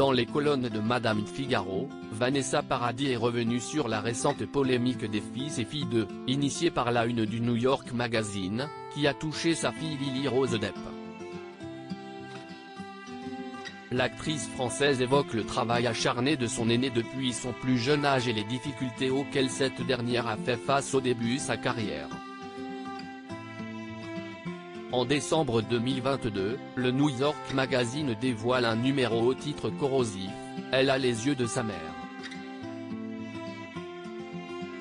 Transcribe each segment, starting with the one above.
Dans les colonnes de Madame Figaro, Vanessa Paradis est revenue sur la récente polémique des fils et filles de, initiée par la une du New York Magazine, qui a touché sa fille Lily Rose Depp. L'actrice française évoque le travail acharné de son aînée depuis son plus jeune âge et les difficultés auxquelles cette dernière a fait face au début de sa carrière. En décembre 2022, le New York Magazine dévoile un numéro au titre corrosif, « Elle a les yeux de sa mère ».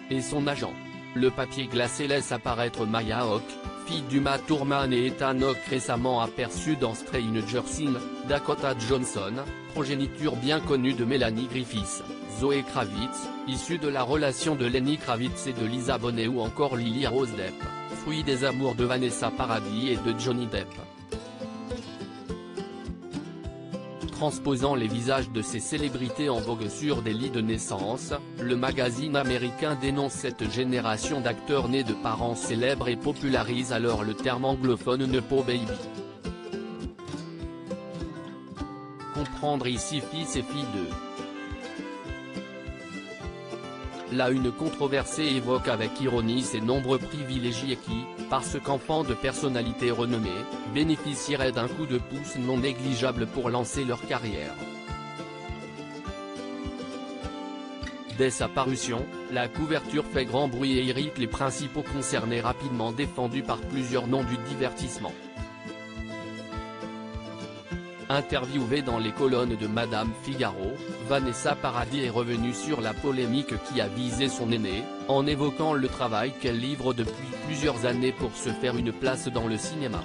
Et son agent. Le papier glacé laisse apparaître Maya Hawke, fille d'Uma Thurman et Ethan Hawke récemment aperçue dans Stranger Things, Dakota Johnson, progéniture bien connue de Melanie Griffith, Zoe Kravitz, issue de la relation de Lenny Kravitz et de Lisa Bonet ou encore Lily Rose Depp, fruit des amours de Vanessa Paradis et de Johnny Depp. Transposant les visages de ces célébrités en vogue sur des lits de naissance, le magazine américain dénonce cette génération d'acteurs nés de parents célèbres et popularise alors le terme anglophone Nepo Baby. Comprendre ici fils et filles de. La une controversée évoque avec ironie ces nombreux privilégiés qui, parce qu'enfants de personnalités renommées, bénéficieraient d'un coup de pouce non négligeable pour lancer leur carrière. Dès sa parution, la couverture fait grand bruit et irrite les principaux concernés rapidement défendus par plusieurs noms du divertissement. Interviewée dans les colonnes de Madame Figaro, Vanessa Paradis est revenue sur la polémique qui a visé son aînée, en évoquant le travail qu'elle livre depuis plusieurs années pour se faire une place dans le cinéma.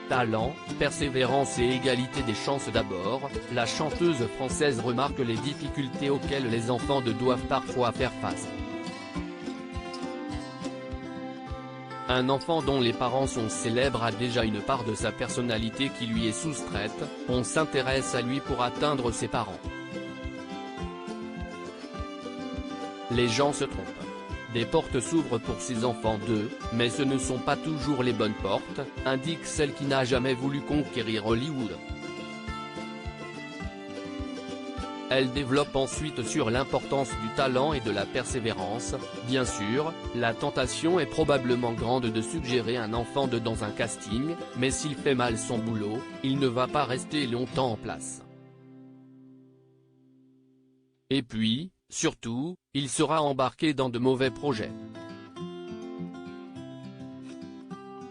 Talent, persévérance et égalité des chances d'abord, la chanteuse française remarque les difficultés auxquelles les enfants doivent parfois faire face. Un enfant dont les parents sont célèbres a déjà une part de sa personnalité qui lui est soustraite, on s'intéresse à lui pour atteindre ses parents. Les gens se trompent. Des portes s'ouvrent pour ces enfants d'eux, mais ce ne sont pas toujours les bonnes portes, indique celle qui n'a jamais voulu conquérir Hollywood. Elle développe ensuite sur l'importance du talent et de la persévérance. Bien sûr, la tentation est probablement grande de suggérer un enfant dans un casting, mais s'il fait mal son boulot, il ne va pas rester longtemps en place. Et puis, surtout, il sera embarqué dans de mauvais projets.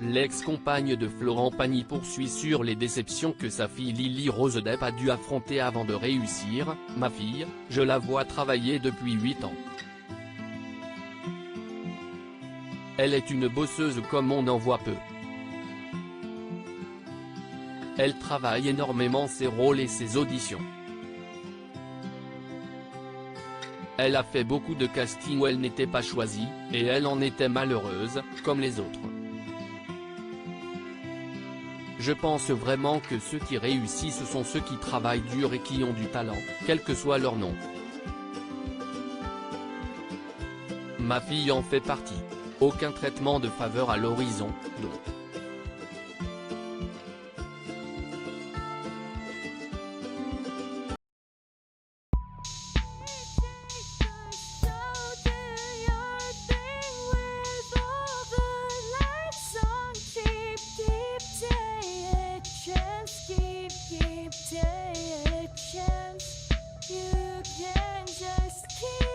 L'ex-compagne de Florent Pagny poursuit sur les déceptions que sa fille Lily Rose Depp a dû affronter avant de réussir. « Ma fille, je la vois travailler depuis 8 ans. Elle est une bosseuse comme on en voit peu. Elle travaille énormément ses rôles et ses auditions. Elle a fait beaucoup de castings où elle n'était pas choisie, et elle en était malheureuse, comme les autres. Je pense vraiment que ceux qui réussissent sont ceux qui travaillent dur et qui ont du talent, quel que soit leur nom. Ma fille en fait partie. Aucun traitement de faveur à l'horizon, donc. You can just keep